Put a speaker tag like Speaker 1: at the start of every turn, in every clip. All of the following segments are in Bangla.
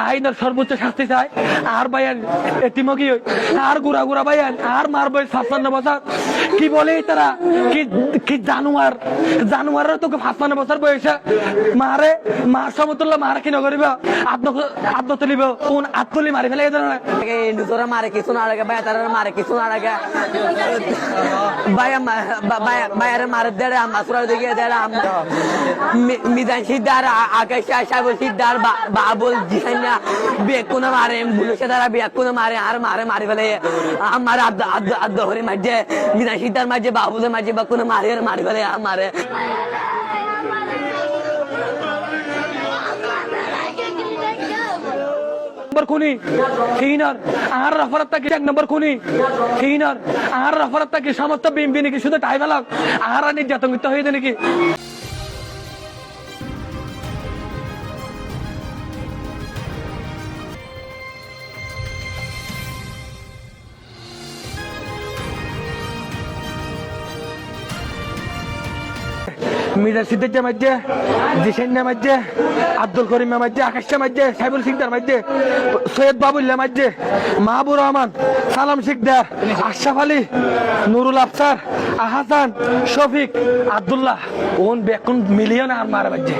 Speaker 1: আইনের সর্বোচ্চ শাস্তি চাই। আর ভাইয়ান এতিমকি আর গুড়া গুড়া ভাইয়ান আর মারবে 56 বছর। কি বলে তারা কি কি জানুয়ার জানুয়ারের তোকে 56 বছর বয়সে মারে মার সমতুল্য মার কি নগরিব আত্ম তুলিব কোন আত্মলি মারি ফেলে
Speaker 2: নিজরা মারে কিছু না লাগে ভাই তারা মারে কিছু না লাগে ভাইয়ারে মারে দেড়ে মাসুরার দিকে দেড়ে মিজান সিদ্ধার আকাশ সাহেব সিদ্ধার বাবুল জিহান্না বেকুনা মারে বুলুসে দ্বারা বেকুনা মারে আর মারে মারি ফেলে আমার আদ্দ হরি মাঝে মিজান সিদ্ধার মাঝে বাবুলের মাঝে বেকুনা মারে আর মারি ফেলে আমারে
Speaker 1: খুনি হিনার আর রফরত তাকে 1 নম্বর খুনি হিনার আর রফরত তাকে সমস্ত বিএমপি নাকি শুধু টাই ফেলাক আর নির্যাতনিত হয়ে নাকি মির্জা সিদ্দিকের মধ্যে জিসেনের মধ্যে আব্দুল করিমের মধ্যে আকাশের মধ্যে সাইবুল সিকদার মধ্যে সৈয়দ বাবুল্লার মধ্যে মাহবুর রহমান সালাম সিকদার আশরাফ আলী নুরুল আফসার আহাসান শফিক আব্দুল্লাহ ওন বেকুন মিলিয়ন আর মারা মধ্যে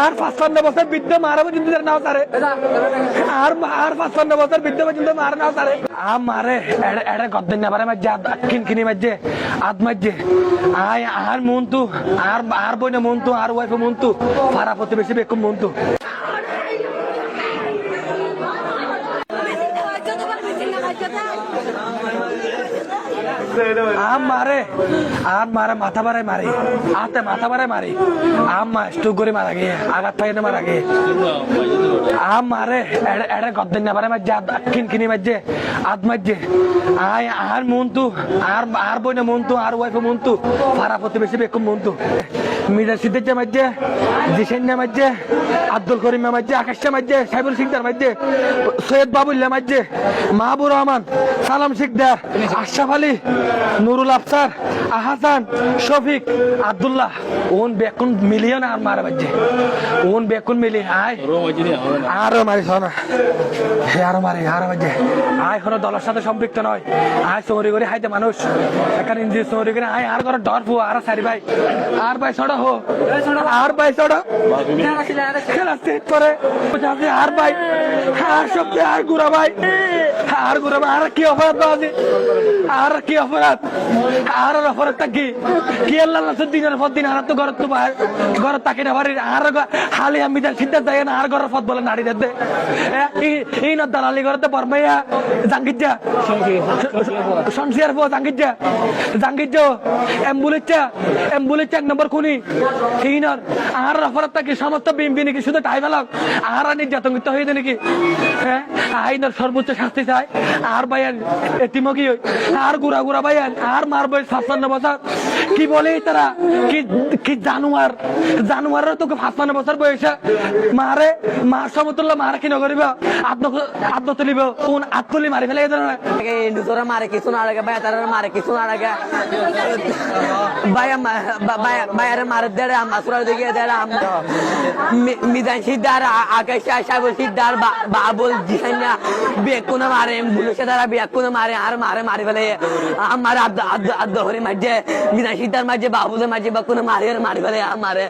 Speaker 1: আর 55 বছর বৃদ্ধ মারা পর্যন্ত নাও তারে আর 55 বছর বৃদ্ধ পর্যন্ত মারা নাও তারে মারে এড়ে গদ্দন না পারে মাঝে কিনকিনি মাঝে আদ মাঝে আয় আর মন্তু আর বইনা মন্তু আর ওয়াইফ মন্তু ফারা প্রতিবেশী বেকুম মন্তু আর মারে মাথা বাড়ায় মারে আতে মাথা বাড়ায় মারে আম্মা স্ট্রোক করে মারা গিয়ে আঘাত পাইনে মারা গিয়ে মারে এড়ে গদ্দন না পারে মাঝে কিনকিনি মাঝে আদ মাঝে আয় আর মন্তু আর বইনা মন্তু আর ওয়াইফ মন্তু ফারা প্রতিবেশী বেকুম মন্তু মির্জা সিদ্দিকের মধ্যে জিসেনের মধ্যে আব্দুল করিমের মধ্যে আকাশের মধ্যে সাইবুল সিকদার মধ্যে সৈয়দ বাবুল্লার মধ্যে মাহবুর রহমান সালাম সিকদার আশরাফ আলী নুরুল আফসার আহাসান শফিক আব্দুল্লাহ ওন বেকুন মিলিয়ন আর মারা বাজে ওন বেকুন মিলি আয় আরো মারি শোনা হে আরো মারি আরো বাজে আয় কোনো দলের সাথে সম্পৃক্ত নয় আয় চৌরি করে হাইতে মানুষ এখানে ইন্দি চৌরি করে আয় আর করে ডর ফু আর সারি ভাই আর ভাই ছড়া হো আর ভাই ছড়া খেলা সেট করে আর ভাই আর সব আর গুড়া ভাই আর গুড়া ভাই আর কি অপরাধ আছে আর কি অপরাধ আর অপরাধটা কি আল্লাহ দিনের পর দিন আর তো ঘর তো ঘর তাকে না পারি আর হালি আমি তার সিদ্ধান্ত দেয় না আর ঘরের পথ বলে নাড়ি দেবে এই না দালালি ঘরতে পরমাইয়া জাঙ্গিজা সংসিয়ার পো জাঙ্গিজা অ্যাম্বুলেন্স 1 নম্বর খুনি হিনার আর অপরাধটা কি সমস্ত বিএমপি নাকি শুধু টাই ফেলাক আর নির্যাতনিত হয়ে নাকি আইনের সর্বোচ্চ শাস্তি চাই। আর ভাইয়ান এতিমকি আর গুড়া গুড়া ভাইয়ান আর মারবে 56 বছর। কি বলে তারা কি জানুয়ারের তোকে 55 বছর বয়সে মারে মার সমতুল্য মার কি নগরিব আত্ম তুলিব কোন আত্মলি মারি ফেলে
Speaker 2: নিজরা মারে কিছু না লাগে ভাই তারা মারে কিছু না লাগে ভাইয়ারে মারে দেড়ে মাসুরার দিকে দেড়ে মিজান সিদ্ধার আকাশ সাহেব সিদ্ধার বাবুল জিহান্না বেকুনা মারে বুলুসে দ্বারা বেকুনা মারে আর মারে মারি ফেলে আমার আদ্দ হরি মাঝে মিজান সিদ্ধার মাঝে বাবুলের মাঝে বেকুনা মারে আর মারি ফেলে আমারে